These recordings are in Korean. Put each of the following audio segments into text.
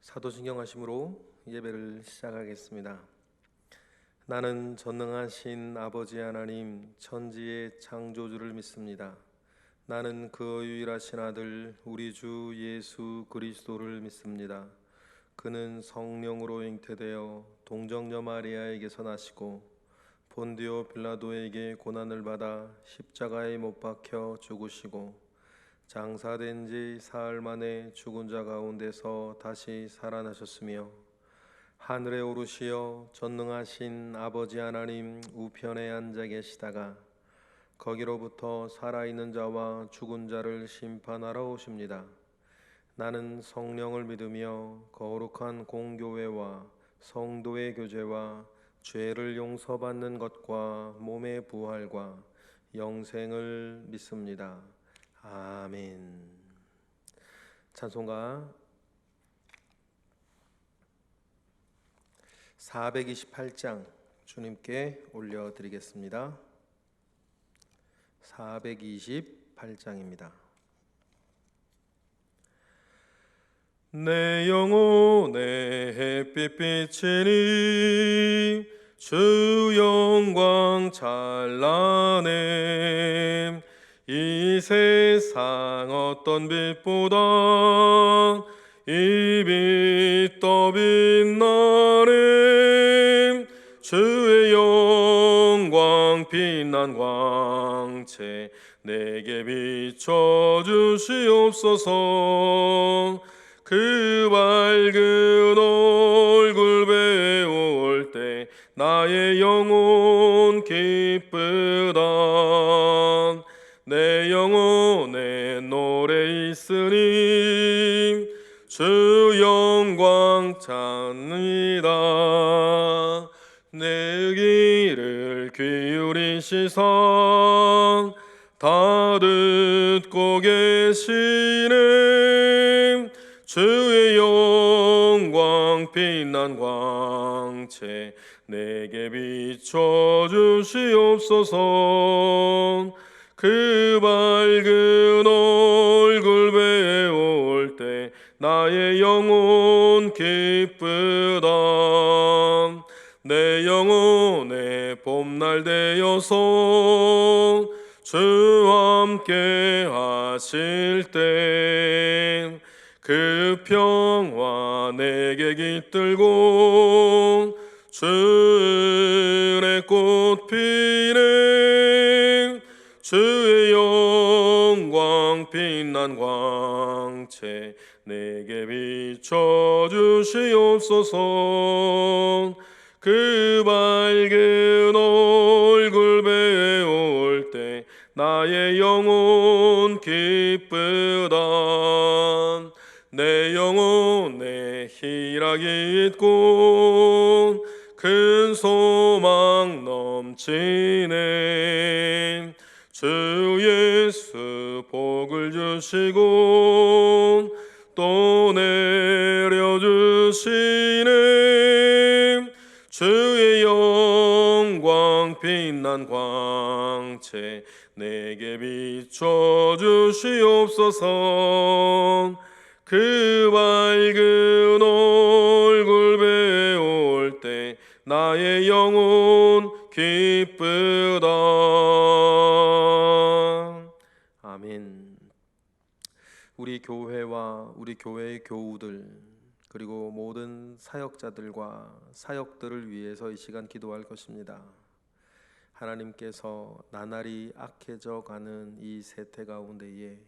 사도신경 하심으로 예배를 시작하겠습니다. 나는 전능하신 아버지 하나님 천지의 창조주를 믿습니다. 나는 그 유일하신 아들 우리 주 예수 그리스도를 믿습니다. 그는 성령으로 잉태되어 동정녀 마리아에게서 나시고 본디오 빌라도에게 고난을 받아 십자가에 못 박혀 죽으시고 장사된 지 사흘 만에 죽은 자 가운데서 다시 살아나셨으며 하늘에 오르시어 전능하신 아버지 하나님 우편에 앉아 계시다가 거기로부터 살아있는 자와 죽은 자를 심판하러 오십니다. 나는 성령을 믿으며 거룩한 공교회와 성도의 교제와 죄를 용서받는 것과 몸의 부활과 영생을 믿습니다. 아멘. 찬송가 428장 주님께 올려드리겠습니다. 428장입니다. 내 영혼의 햇빛 비치니 주 영광 찬란해. 이 세상 어떤 빛보다 이 빛 더 빛나네. 주의 영광 빛난 광채 내게 비춰주시옵소서. 그 밝은 얼굴 배울 때 나의 영혼 기쁘다. 내 영혼에 노래 있으니 주 영광 찾느니라. 내 귀를 기울이시사 다 듣고 계시네. 주의 영광 빛난 광채 내게 비춰주시옵소서. 그 밝은 얼굴 배울 때 나의 영혼 기쁘다. 내 영혼의 봄날 되어서 주와 함께 하실 때 그 평화 내게 깃들고 주의 꽃 피네. 주의 영광 빛난 광채 내게 비춰주시옵소서. 그 밝은 얼굴 배울 때 나의 영혼 기쁘다. 내 영혼에 희락이 있고 큰 소망 넘치네. 주 예수 복을 주시고 또 내려주시네. 주의 영광 빛난 광채 내게 비춰주시옵소서. 그 밝은 얼굴 배울 때 나의 영혼 기쁘다. 아멘. 우리 교회와 우리 교회의 교우들 그리고 모든 사역자들과 사역들을 위해서 이 시간 기도할 것입니다. 하나님께서 나날이 악해져 가는 이 세태 가운데에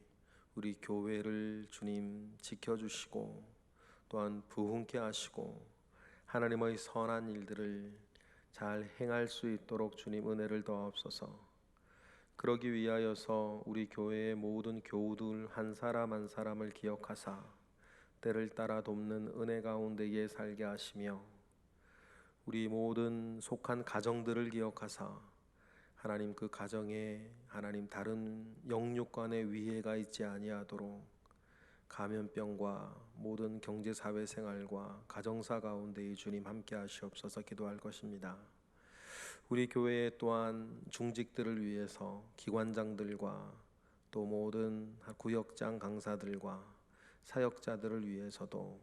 우리 교회를 주님 지켜주시고 또한 부흥케 하시고 하나님의 선한 일들을 잘 행할 수 있도록 주님 은혜를 더하옵소서. 그러기 위하여서 우리 교회의 모든 교우들 한 사람 한 사람을 기억하사 때를 따라 돕는 은혜 가운데에 살게 하시며 우리 모든 속한 가정들을 기억하사 하나님 그 가정에 하나님 다른 영육간의 위해가 있지 아니하도록 감염병과 모든 경제사회생활과 가정사 가운데 주님 함께 하시옵소서 기도할 것입니다. 우리 교회 또한 중직들을 위해서 기관장들과 또 모든 구역장 강사들과 사역자들을 위해서도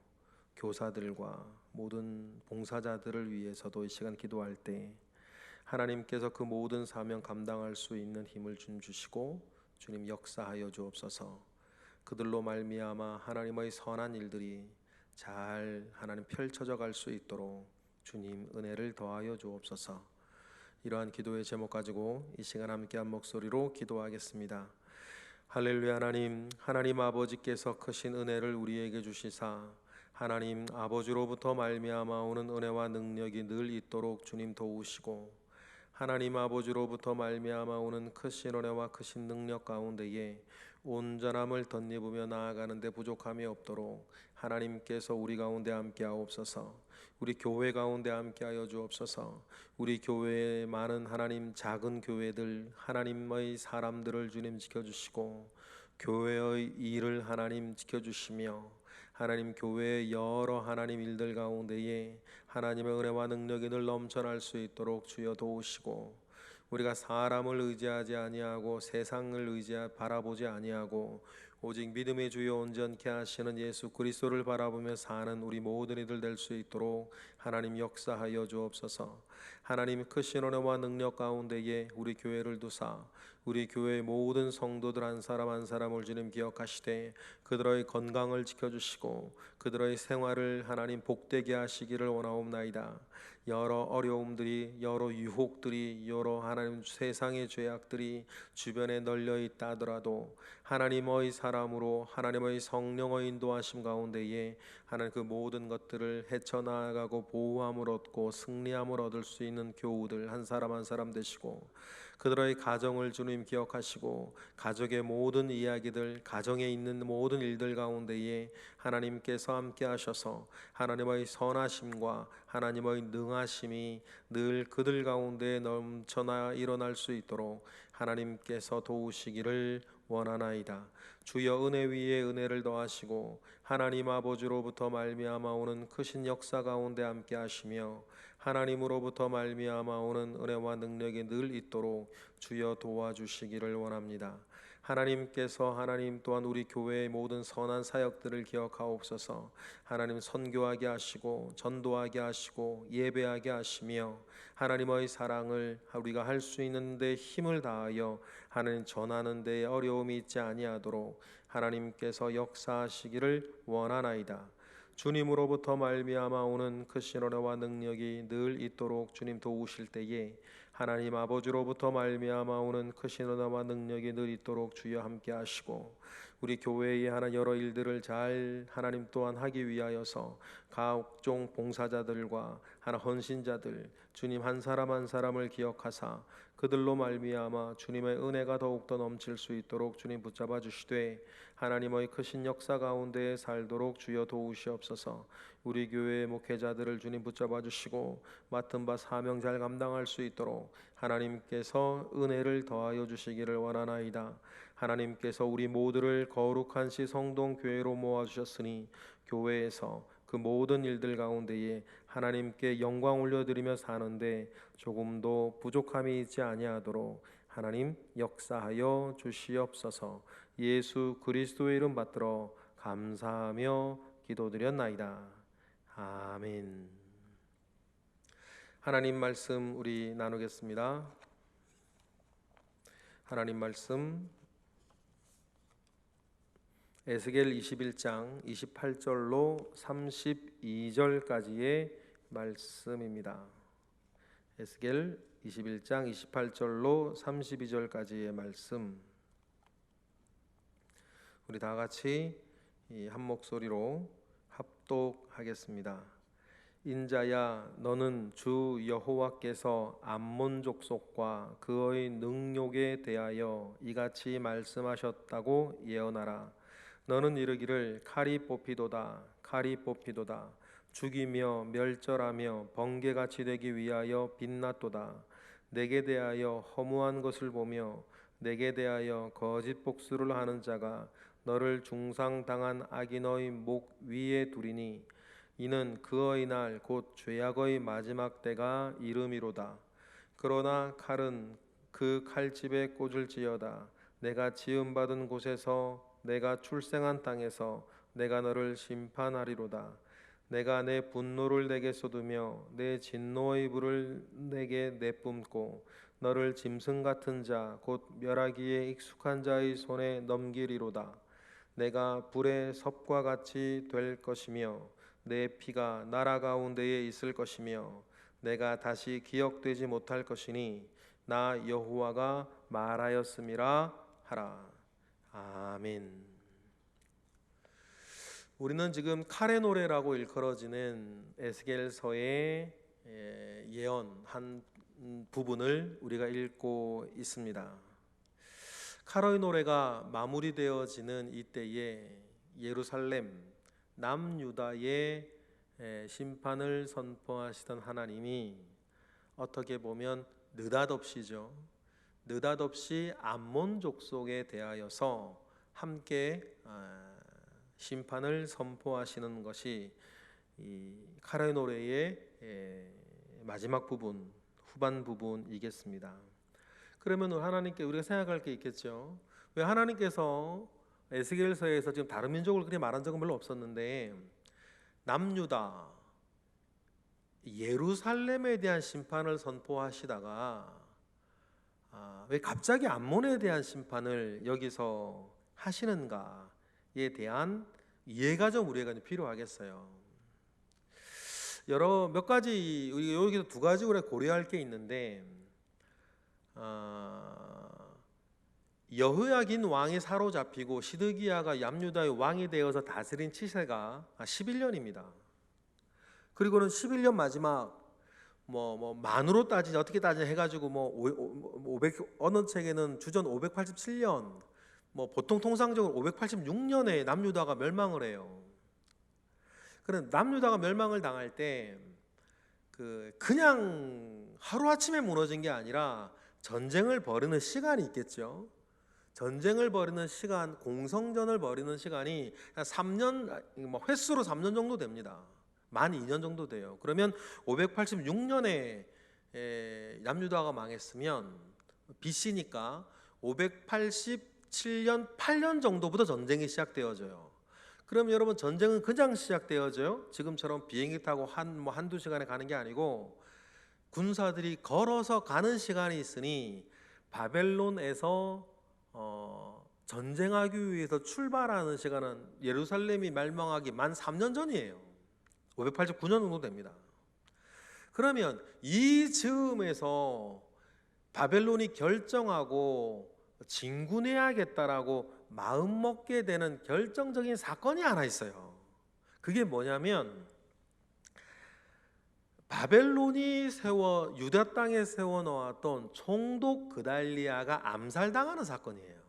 교사들과 모든 봉사자들을 위해서도 이 시간 기도할 때 하나님께서 그 모든 사명 감당할 수 있는 힘을 좀 주시고 주님 역사하여 주옵소서. 그들로 말미암아 하나님의 선한 일들이 잘 하나님 펼쳐져 갈 수 있도록 주님 은혜를 더하여 주옵소서. 이러한 기도의 제목 가지고 이 시간 함께한 목소리로 기도하겠습니다. 할렐루야. 하나님 아버지께서 크신 은혜를 우리에게 주시사 하나님 아버지로부터 말미암아 오는 은혜와 능력이 늘 있도록 주님 도우시고 하나님 아버지로부터 말미암아 오는 크신 은혜와 크신 능력 가운데에 온전함을 덧입으며 나아가는 데 부족함이 없도록 하나님께서 우리 가운데 함께하옵소서. 우리 교회 가운데 함께하여 주옵소서. 우리 교회의 많은 하나님 작은 교회들 하나님의 사람들을 주님 지켜주시고 교회의 일을 하나님 지켜주시며 하나님 교회의 여러 하나님 일들 가운데에 하나님의 은혜와 능력이 늘 넘쳐날 수 있도록 주여 도우시고 우리가 사람을 의지하지 아니하고 세상을 바라보지 아니하고 오직 믿음의 주여 온전케 하시는 예수 그리스도를 바라보며 사는 우리 모든 이들 될 수 있도록 하나님 역사하여 주옵소서. 하나님 크신 은혜와 능력 가운데에 우리 교회를 두사 우리 교회의 모든 성도들 한 사람 한 사람을 주님 기억하시되 그들의 건강을 지켜주시고 그들의 생활을 하나님 복되게 하시기를 원하옵나이다. 여러 어려움들이 여러 유혹들이 여러 하나님 세상의 죄악들이 주변에 널려 있다 하더라도 하나님의 사람으로 하나님의 성령의 인도하심 가운데에 하나님 그 모든 것들을 헤쳐나가고 보호함을 얻고 승리함을 얻을 수 있는 교우들 한 사람 한 사람 되시고 그들의 가정을 주님 기억하시고 가족의 모든 이야기들 가정에 있는 모든 일들 가운데에 하나님께서 함께 하셔서 하나님의 선하심과 하나님의 능하심이 늘 그들 가운데 넘쳐나 일어날 수 있도록 하나님께서 도우시기를 원하나이다. 주여 은혜 위에 은혜를 더하시고 하나님 아버지로부터 말미암아 오는 크신 역사 가운데 함께 하시며 하나님으로부터 말미암아 오는 은혜와 능력이 늘 있도록 주여 도와주시기를 원합니다. 하나님께서 하나님 또한 우리 교회의 모든 선한 사역들을 기억하옵소서. 하나님 선교하게 하시고 전도하게 하시고 예배하게 하시며 하나님의 사랑을 우리가 할 수 있는 데 힘을 다하여 하나님 전하는 데에 어려움이 있지 아니하도록 하나님께서 역사하시기를 원하나이다. 주님으로부터 말미암아 오는 크신 은혜와 능력이 늘 있도록 주님 도우실 때에 하나님 아버지로부터 말미암아 오는 크신 은혜와 능력이 늘 있도록 주여 함께 하시고 우리 교회의 하나 여러 일들을 잘 하나님 또한 하기 위하여서 각종 봉사자들과 하나 헌신자들 주님 한 사람 한 사람을 기억하사 그들로 말미암아 주님의 은혜가 더욱더 넘칠 수 있도록 주님 붙잡아 주시되 하나님의 크신 역사 가운데 살도록 주여 도우시옵소서. 우리 교회의 목회자들을 주님 붙잡아 주시고 맡은 바 사명 잘 감당할 수 있도록 하나님께서 은혜를 더하여 주시기를 원하나이다. 하나님께서 우리 모두를 거룩한 시 성동 교회로 모아 주셨으니 교회에서 그 모든 일들 가운데에 하나님께 영광 올려드리며 사는데 조금도 부족함이 있지 아니하도록 하나님 역사하여 주시옵소서. 예수 그리스도의 이름 받들어 감사하며 기도드렸나이다. 아멘. 하나님 말씀 우리 나누겠습니다. 하나님 말씀 에스겔 21장 28절로 32절까지의 말씀입니다. 에스겔 21장 28절로 32절까지의 말씀 우리 다 같이 한 목소리로 합독하겠습니다. 인자야 너는 주 여호와께서 암몬 족속과 그의 능욕에 대하여 이같이 말씀하셨다고 예언하라. 너는 이르기를 칼이 뽑히도다 칼이 뽑히도다 죽이며 멸절하며 번개같이 되기 위하여 빛났도다. 내게 대하여 허무한 것을 보며 내게 대하여 거짓 복수를 하는 자가 너를 중상당한 악이 너희 목 위에 두리니 이는 그의 날 곧 죄악의 마지막 때가 이름이로다. 그러나 칼은 그 칼집에 꽂을지어다. 내가 지음받은 곳에서 내가 출생한 땅에서 내가 너를 심판하리로다. 내가 내 분노를 내게 쏟으며 내 진노의 불을 내게 내뿜고 너를 짐승 같은 자 곧 멸하기에 익숙한 자의 손에 넘기리로다. 내가 불의 섭과 같이 될 것이며 내 피가 나라 가운데에 있을 것이며 내가 다시 기억되지 못할 것이니 나 여호와가 말하였음이라 하라. 아멘. 우리는 지금 칼의 노래라고 일컬어지는 에스겔서의 예언 한 부분을 우리가 읽고 있습니다. 칼의 노래가 마무리되어지는 이때에 예루살렘 남유다의 심판을 선포하시던 하나님이 어떻게 보면 느닷없이죠. 느닷없이 암몬 족속에 대하여서 함께 심판을 선포하시는 것이 이 칼의 노래의 마지막 부분, 후반 부분이겠습니다. 그러면 하나님께 우리가 생각할 게 있겠죠. 왜 하나님께서 에스겔서에서 지금 다른 민족을 그렇게 말한 적은 별로 없었는데 남유다 예루살렘에 대한 심판을 선포하시다가 왜 갑자기 암몬에 대한 심판을 여기서 하시는가에 대한 이해가 좀 우리가 필요하겠어요. 몇 가지 여기서 두 가지 우리가 고려할 게 있는데 여호야긴 왕이 사로잡히고 시드기야가 남유다의 왕이 되어서 다스린 치세가 11년입니다. 그리고는 11년 마지막 만으로 따지자 어떻게 따지자 해가지고 500 어느 책에는 주전 587년 보통 통상적으로 586년에 남유다가 멸망을 해요. 그런데 남유다가 멸망을 당할 때 그냥 하루아침에 무너진 게 아니라 전쟁을 벌이는 시간이 있겠죠. 전쟁을 벌이는 시간, 공성전을 벌이는 시간이 한 3년, 횟수로 3년 정도 됩니다. 만 2년 정도 돼요. 그러면 586년에 남유다가 망했으면 BC니까 587년, 8년 정도부터 전쟁이 시작되어져요. 그럼 여러분 전쟁은 그냥 시작되어져요? 지금처럼 비행기 타고 한두 시간에 가는 게 아니고 군사들이 걸어서 가는 시간이 있으니 바벨론에서 전쟁하기 위해서 출발하는 시간은 예루살렘이 멸망하기 만 3년 전이에요. 589년 정도 됩니다. 그러면 이 즈음에서 바벨론이 결정하고 진군해야겠다라고 마음먹게 되는 결정적인 사건이 하나 있어요. 그게 뭐냐면 바벨론이 유다 땅에 세워놓았던 총독 그달리아가 암살당하는 사건이에요.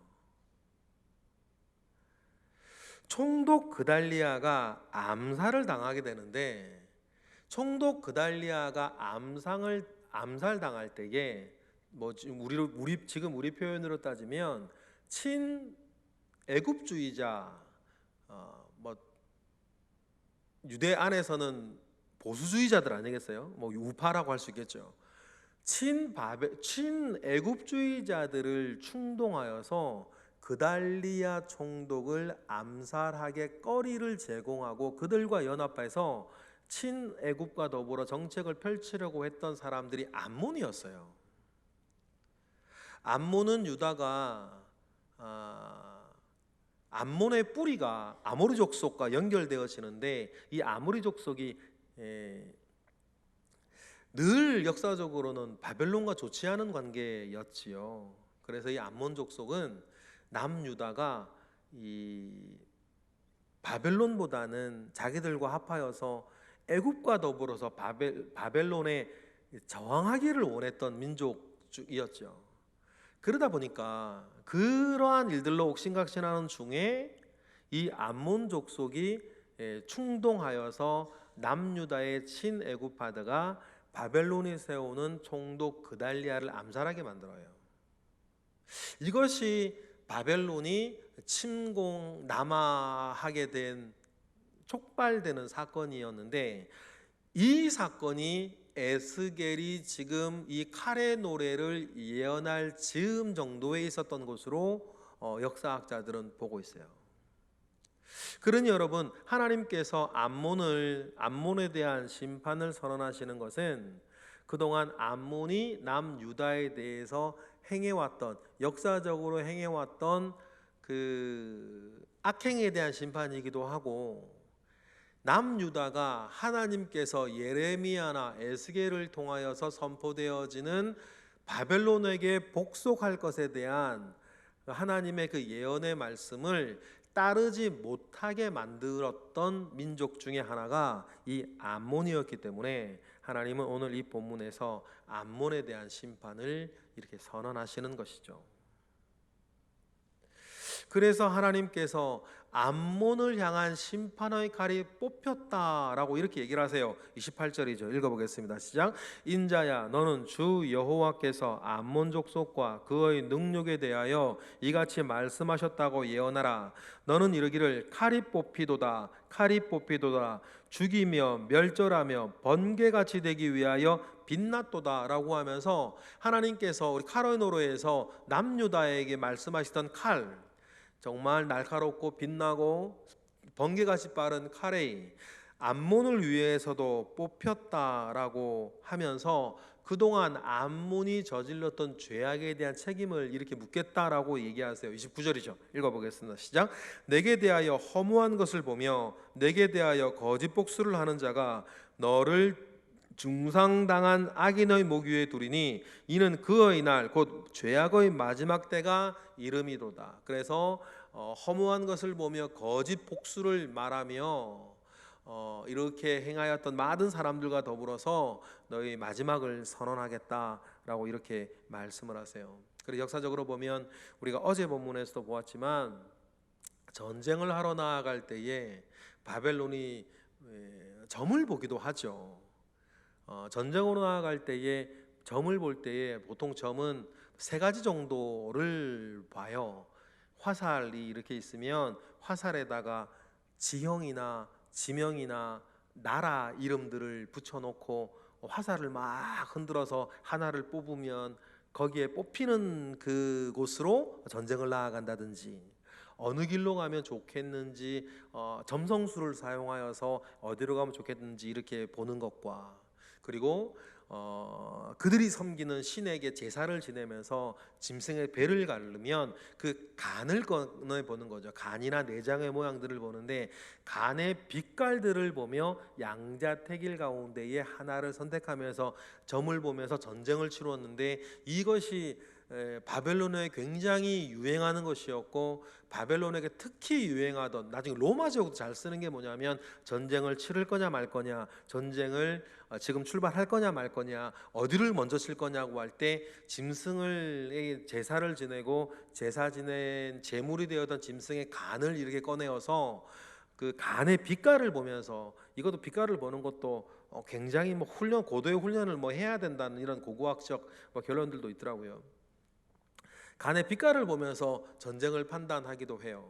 총독 그달리아가 암살을 당하게 되는데 총독 그달리아가 암살당할 때에 지금 우리 표현으로 따지면 친애굽주의자 유대 안에서는 보수주의자들 아니겠어요? 우파라고 할 수 있겠죠. 친애굽주의자들을 충동하여서 그달리아 총독을 암살하게 거리를 제공하고 그들과 연합해서 친애굽과 더불어 정책을 펼치려고 했던 사람들이 암몬이었어요. 암몬은 유다가 암몬의 뿌리가 아모리 족속과 연결되어지는데 이 아모리 족속이 늘 역사적으로는 바벨론과 좋지 않은 관계였지요. 그래서 이 암몬 족속은 남유다가 이 바벨론보다는 자기들과 합하여서 애굽과 더불어서 바벨론에 저항하기를 원했던 민족이었죠. 그러다 보니까 그러한 일들로 옥신각신하는 중에 이 암몬 족속이 충동하여서 남유다의 친애굽파드가 바벨론이 세우는 총독 그달리아를 암살하게 만들어요. 이것이 바벨론이 남하하게 된 촉발되는 사건이었는데 이 사건이 에스겔이 지금 이 칼의 노래를 예언할 즈음 정도에 있었던 것으로 역사학자들은 보고 있어요. 그러니 여러분, 하나님께서 암몬에 대한 심판을 선언하시는 것은 그동안 암몬이 남유다에 대해서 행해왔던, 역사적으로 행해왔던 그 악행에 대한 심판이기도 하고, 남유다가 하나님께서 예레미야나 에스겔을 통하여서 선포되어지는 바벨론에게 복속할 것에 대한 하나님의 그 예언의 말씀을 따르지 못하게 만들었던 민족 중에 하나가 이 암몬이었기 때문에 하나님은 오늘 이 본문에서 암몬에 대한 심판을 이렇게 선언하시는 것이죠. 그래서 하나님께서 암몬을 향한 심판의 칼이 뽑혔다라고 이렇게 얘기를 하세요. 28절이죠. 읽어보겠습니다. 시작. 인자야, 너는 주 여호와께서 암몬 족속과 그의 능력에 대하여 이같이 말씀하셨다고 예언하라. 너는 이르기를 칼이 뽑히도다, 칼이 뽑히도다, 죽이며 멸절하며 번개같이 되기 위하여 빛났도다 라고 하면서 하나님께서 우리 카르노로에서 남유다에게 말씀하시던 칼, 정말 날카롭고 빛나고 번개같이 빠른 칼이 암몬을 위해서도 뽑혔다라고 하면서 그동안 암몬이 저질렀던 죄악에 대한 책임을 이렇게 묻겠다라고 얘기하세요. 29절이죠. 읽어보겠습니다. 시작. 내게 대하여 허무한 것을 보며 내게 대하여 거짓 복수를 하는 자가 너를 중상당한 악인의 목 위에 두리니 이는 그의 날 곧 죄악의 마지막 때가 이름이로다. 그래서 허무한 것을 보며 거짓 복수를 말하며 이렇게 행하였던 많은 사람들과 더불어서 너희 마지막을 선언하겠다라고 이렇게 말씀을 하세요. 그리고 역사적으로 보면 우리가 어제 본문에서도 보았지만 전쟁을 하러 나아갈 때에 바벨론이 점을 보기도 하죠. 전쟁으로 나아갈 때에 점을 볼 때에 보통 점은 세 가지 정도를 봐요. 화살이 이렇게 있으면 화살에다가 지형이나 지명이나 나라 이름들을 붙여놓고 화살을 막 흔들어서 하나를 뽑으면 거기에 뽑히는 그곳으로 전쟁을 나아간다든지, 어느 길로 가면 좋겠는지 점성술을 사용하여서 어디로 가면 좋겠는지 이렇게 보는 것과, 그리고 그들이 섬기는 신에게 제사를 지내면서 짐승의 배를 가르면 그 간을 꺼내 보는 거죠. 간이나 내장의 모양들을 보는데 간의 빛깔들을 보며 양자택일 가운데에 하나를 선택하면서 점을 보면서 전쟁을 치루었는데, 이것이 바벨론에 굉장히 유행하는 것이었고, 바벨론에게 특히 유행하던, 나중에 로마 제국도 잘 쓰는 게 뭐냐면 전쟁을 치를 거냐 말 거냐, 전쟁을 지금 출발할 거냐 말 거냐, 어디를 먼저 칠 거냐고 할 때 짐승을 제사를 지내고 제사 지낸 제물이 되었던 짐승의 간을 이렇게 꺼내어서 그 간의 빛깔을 보면서, 이것도 빛깔을 보는 것도 굉장히 고도의 훈련을 해야 된다는 이런 고고학적 결론들도 있더라고요. 간의 빛깔을 보면서 전쟁을 판단하기도 해요.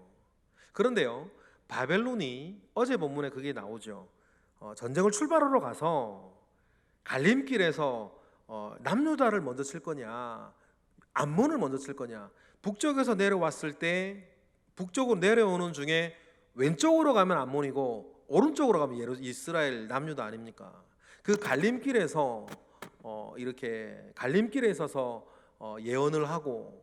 그런데요, 바벨론이 어제 본문에 그게 나오죠. 전쟁을 출발하러 가서 갈림길에서 남유다를 먼저 칠 거냐, 암몬을 먼저 칠 거냐. 북쪽에서 내려왔을 때 북쪽으로 내려오는 중에 왼쪽으로 가면 암몬이고 오른쪽으로 가면 이스라엘 남유다 아닙니까? 그 갈림길에서 이렇게 갈림길에 서서 예언을 하고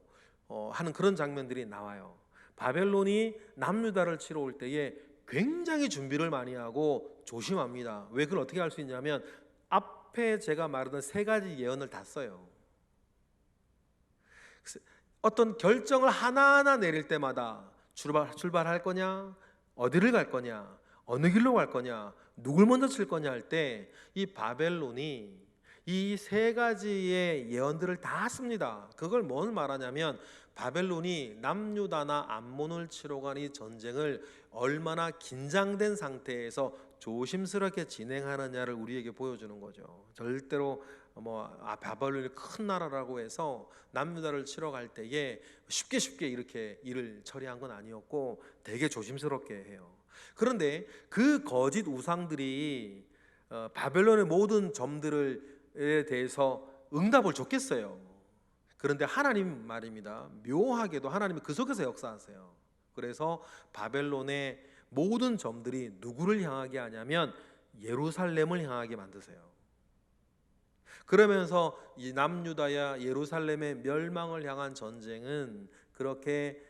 하는 그런 장면들이 나와요. 바벨론이 남유다를 치러 올 때에 굉장히 준비를 많이 하고 조심합니다. 왜 그걸 어떻게 할 수 있냐면 앞에 제가 말하던 세 가지 예언을 다 써요. 어떤 결정을 하나하나 내릴 때마다 출발할 거냐, 어디를 갈 거냐, 어느 길로 갈 거냐, 누굴 먼저 칠 거냐 할 때 이 바벨론이 이 세 가지의 예언들을 다 씁니다. 그걸 뭘 말하냐면 바벨론이 남유다나 암몬을 치러 간 이 전쟁을 얼마나 긴장된 상태에서 조심스럽게 진행하느냐를 우리에게 보여주는 거죠. 절대로 바벨론이 큰 나라라고 해서 남유다를 치러 갈 때에 쉽게 이렇게 일을 처리한 건 아니었고 되게 조심스럽게 해요. 그런데 그 거짓 우상들이 바벨론의 모든 점들에 대해서 응답을 줬겠어요. 그런데 하나님 말입니다. 묘하게도 하나님이 그 속에서 역사하세요. 그래서 바벨론의 모든 점들이 누구를 향하게 하냐면 예루살렘을 향하게 만드세요. 그러면서 이 남유다야 예루살렘의 멸망을 향한 전쟁은 그렇게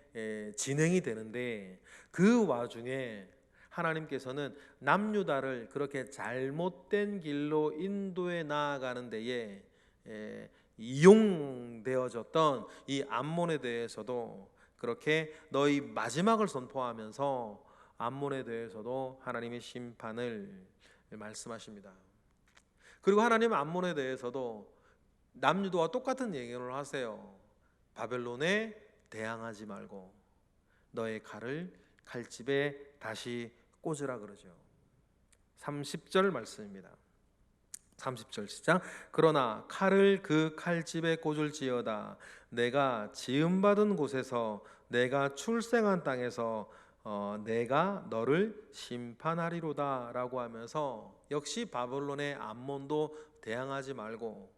진행이 되는데, 그 와중에 하나님께서는 남유다를 그렇게 잘못된 길로 인도해 나아가는 데에 이용되어졌던 이 암몬에 대해서도 그렇게 너희 마지막을 선포하면서 암몬에 대해서도 하나님의 심판을 말씀하십니다. 그리고 하나님 암몬에 대해서도 남유다와 똑같은 예언을 하세요. 바벨론에 대항하지 말고 너의 칼을 칼집에 다시 꽂으라 그러죠. 30절 말씀입니다. 30절 시작. 그러나 칼을 그 칼집에 꽂을지어다. 내가 지음받은 곳에서, 내가 출생한 땅에서 내가 너를 심판하리로다 라고 하면서, 역시 바벨론의 암몬도 대항하지 말고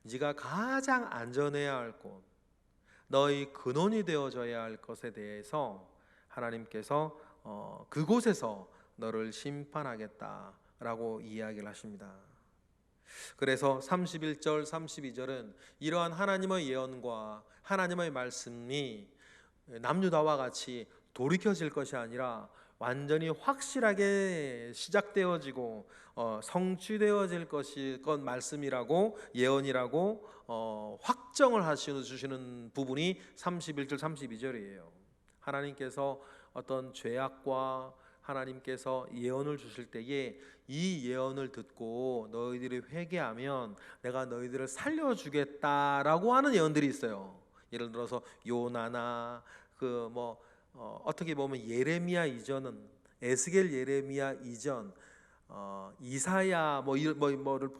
네가 가장 안전해야 할 곳, 너의 근원이 되어져야 할 것에 대해서 하나님께서 그곳에서 너를 심판하겠다라고 이야기를 하십니다. 그래서 31절 32절은 이러한 하나님의 예언과 하나님의 말씀이 남유다와 같이 돌이켜질 것이 아니라 완전히 확실하게 시작되어지고 성취되어질 것이 건 말씀이라고, 예언이라고 확정을 주시는 부분이 31절 32절이에요. 하나님께서 어떤 죄악과 하나님께서 예언을 주실 때에 이 예언을 듣고 너희들이 회개하면 내가 너희들을 살려주겠다라고 하는 예언들이 있어요. 예를 들어서 요나나 어떻게 보면 예레미야 이전은, 에스겔 예레미야 이전, 이사야 뭐를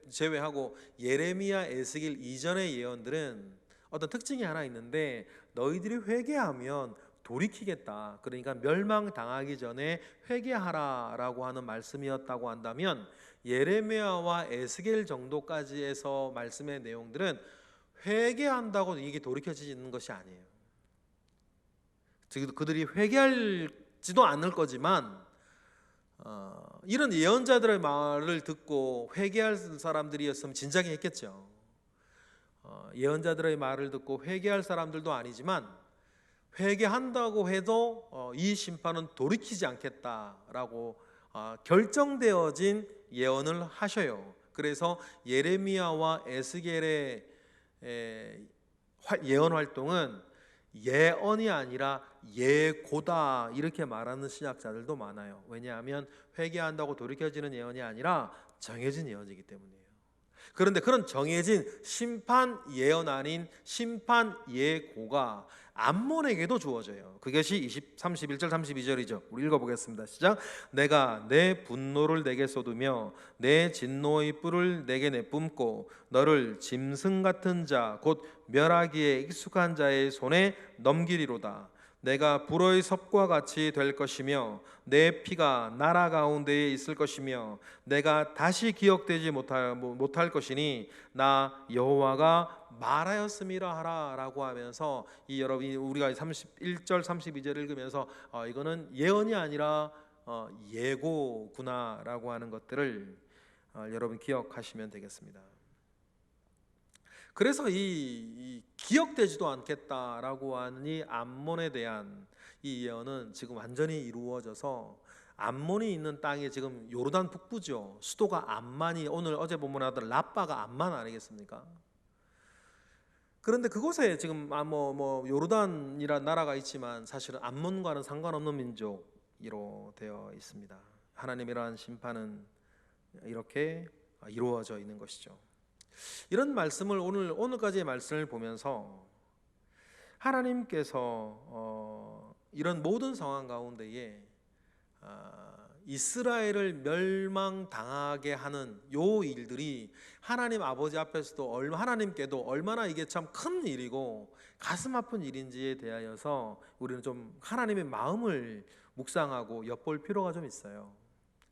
제외하고 예레미야 에스겔 이전의 예언들은 어떤 특징이 하나 있는데, 너희들이 회개하면 돌이키겠다, 그러니까 멸망당하기 전에 회개하라라고 하는 말씀이었다고 한다면, 예레미야와 에스겔 정도까지 해서 말씀의 내용들은 회개한다고 이게 돌이켜지는 것이 아니에요. 그들이 회개할지도 않을 거지만 이런 예언자들의 말을 듣고 회개할 사람들이었으면 진작에 했겠죠. 예언자들의 말을 듣고 회개할 사람들도 아니지만 회개한다고 해도 이 심판은 돌이키지 않겠다라고 결정되어진 예언을 하셔요. 그래서 예레미야와 에스겔의 예언 활동은 예언이 아니라 예고다 이렇게 말하는 신학자들도 많아요. 왜냐하면 회개한다고 돌이켜지는 예언이 아니라 정해진 예언이기 때문이에요. 그런데 그런 정해진 심판 예언 아닌 심판 예고가 암몬에게도 주어져요. 그것이 31절 32절이죠. 우리 읽어보겠습니다. 시작. 내가 내 분노를 내게 쏟으며 내 진노의 뿔을 내게 내뿜고 너를 짐승 같은 자 곧 멸하기에 익숙한 자의 손에 넘기리로다. 내가 불의 섭과 같이 될 것이며 내 피가 나라 가운데에 있을 것이며 내가 다시 기억되지 못할 것이니 나 여호와가 말하였음이라 하라라고 하면서, 이 여러분이 우리가 31절 32절 읽으면서 이거는 예언이 아니라 예고구나라고 하는 것들을 여러분 기억하시면 되겠습니다. 그래서 이 기억되지도 않겠다라고 하는 이 암몬에 대한 이 예언은 지금 완전히 이루어져서, 암몬이 있는 땅이 지금 요르단 북부죠. 수도가 암만이, 오늘 어제 본문하던 라빠가 암만 아니겠습니까? 그런데 그곳에 지금 요르단이라는 나라가 있지만 사실은 암몬과는 상관없는 민족으로 되어 있습니다. 하나님이라는 심판은 이렇게 이루어져 있는 것이죠. 이런 말씀을 오늘까지의 말씀을 보면서 하나님께서 이런 모든 상황 가운데에 이스라엘을 멸망당하게 하는 요 일들이 하나님 아버지 앞에서도 하나님께도 얼마나 이게 참 큰 일이고 가슴 아픈 일인지에 대하여서 우리는 좀 하나님의 마음을 묵상하고 엿볼 필요가 좀 있어요.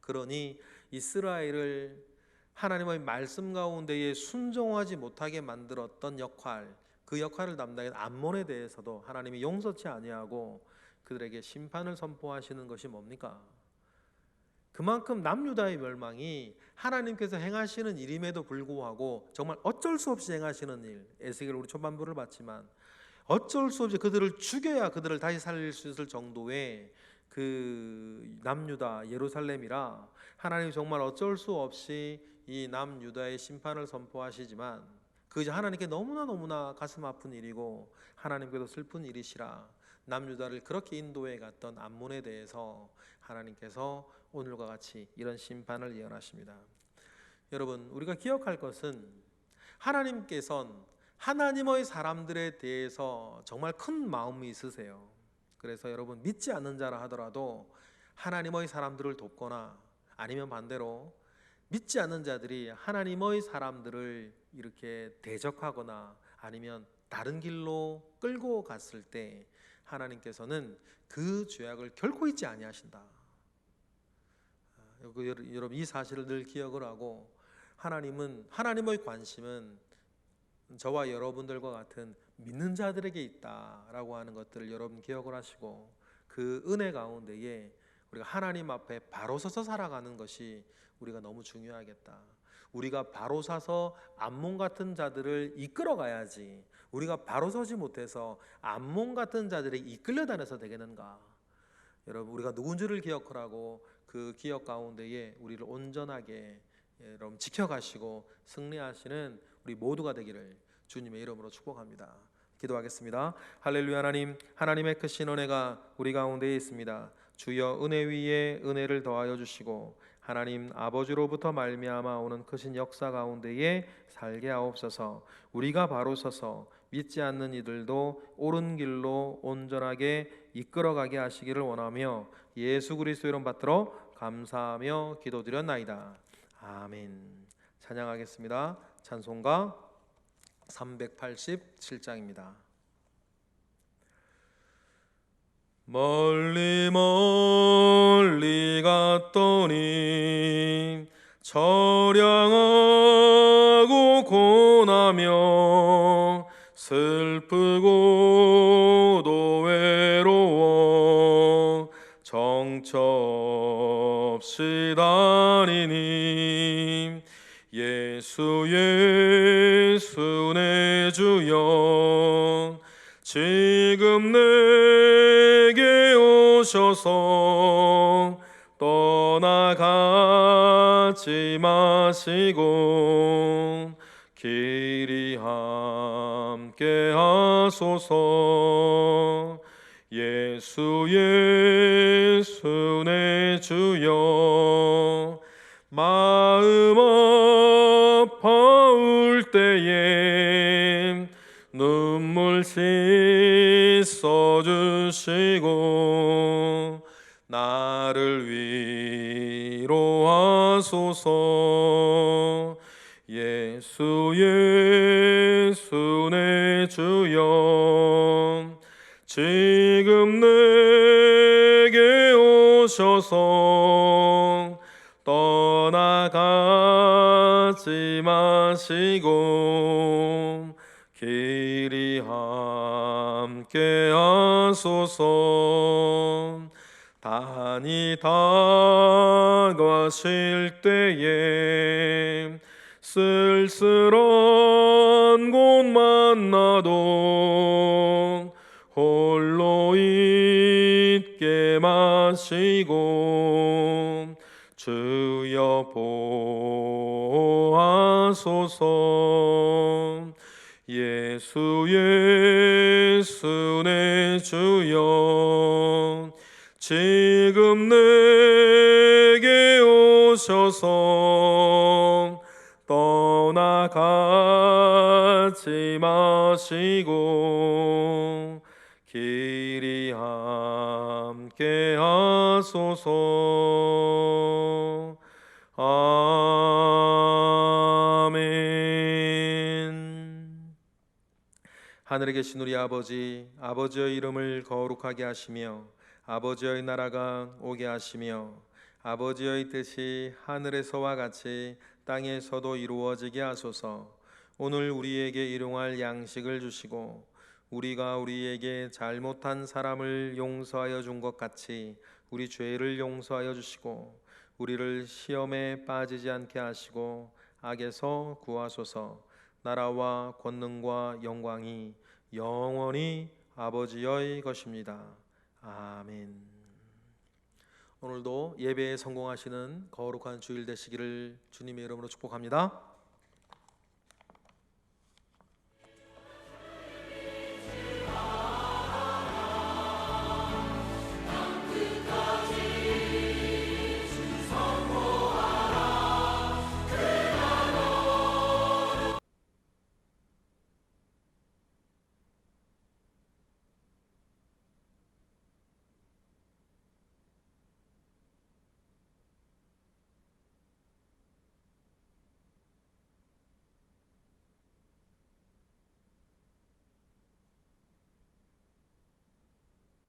그러니 이스라엘을 하나님의 말씀 가운데에 순종하지 못하게 만들었던 역할, 그 역할을 담당한 암몬에 대해서도 하나님이 용서치 아니하고 그들에게 심판을 선포하시는 것이 뭡니까? 그만큼 남유다의 멸망이 하나님께서 행하시는 일임에도 불구하고 정말 어쩔 수 없이 행하시는 일, 에스겔 우리 초반부를 봤지만 어쩔 수 없이 그들을 죽여야 그들을 다시 살릴 수 있을 정도의 그 남유다 예루살렘이라 하나님이 정말 어쩔 수 없이 이 남유다의 심판을 선포하시지만 그것이 하나님께 너무나 가슴 아픈 일이고 하나님께도 슬픈 일이시라 남유다를 그렇게 인도해 갔던 암몬에 대해서 하나님께서 오늘과 같이 이런 심판을 예언하십니다. 여러분, 우리가 기억할 것은 하나님께서는 하나님의 사람들에 대해서 정말 큰 마음이 있으세요. 그래서 여러분, 믿지 않는 자라 하더라도 하나님의 사람들을 돕거나 아니면 반대로 믿지 않는 자들이 하나님의 사람들을 이렇게 대적하거나 아니면 다른 길로 끌고 갔을 때 하나님께서는 그 죄악을 결코 잊지 아니하신다. 여러분, 이 사실을 늘 기억을 하고 하나님의 관심은 저와 여러분들과 같은 믿는 자들에게 있다라고 하는 것들을 여러분 기억을 하시고 그 은혜 가운데에 우리가 하나님 앞에 바로 서서 살아가는 것이 우리가 너무 중요하겠다. 우리가 바로 서서 암몬 같은 자들을 이끌어 가야지 우리가 바로 서지 못해서 암몬 같은 자들이 이끌려 다녀서 되겠는가? 여러분, 우리가 누군지를 기억하라고 그 기억 가운데에 우리를 온전하게 여러분 지켜가시고 승리하시는 우리 모두가 되기를 주님의 이름으로 축복합니다. 기도하겠습니다. 할렐루야. 하나님, 하나님의 크신 은혜가 우리 가운데에 있습니다. 주여 은혜 위에 은혜를 더하여 주시고 하나님 아버지로부터 말미암아 오는 크신 역사 가운데에 살게 하옵소서. 우리가 바로 서서 믿지 않는 이들도 옳은 길로 온전하게 이끌어가게 하시기를 원하며 예수 그리스도 이름 받들어 감사하며 기도드렸나이다. 아멘. 찬양하겠습니다. 찬송가 387장입니다. 멀리 멀리 갔더니 처량하고 고나며 슬프고도 외로워 정처 없이 다니니 예수 예수 내 주여 지금 내게 오셔서 떠나가지 마시고 길이 함께 하소서. 예수 예수 내 주여 마음 아파올 때에 눈물 씻어주시고 나를 위로하소서. 예수 예수 내 주여 지금 내게 오셔서 떠나가지 마시고 길이 함께 하소서. 다니다가실 때에 쓸쓸한 곳 만나도 홀로 있게 마시고 주여 보호하소서. 예수 예수 내 주여 지금 내게 오셔서 떠나가지 마시고 길이 함께 하소서. 아멘. 하늘에 계신 우리 아버지, 아버지의 이름을 거룩하게 하시며 아버지의 나라가 오게 하시며 아버지의 뜻이 하늘에서와 같이 땅에서도 이루어지게 하소서. 오늘 우리에게 일용할 양식을 주시고 우리가 우리에게 잘못한 사람을 용서하여 준 것 같이 우리 죄를 용서하여 주시고 우리를 시험에 빠지지 않게 하시고 악에서 구하소서. 나라와 권능과 영광이 영원히 아버지의 것입니다. 아멘. 오늘도 예배에 성공하시는 거룩한 주일 되시기를 주님의 이름으로 축복합니다.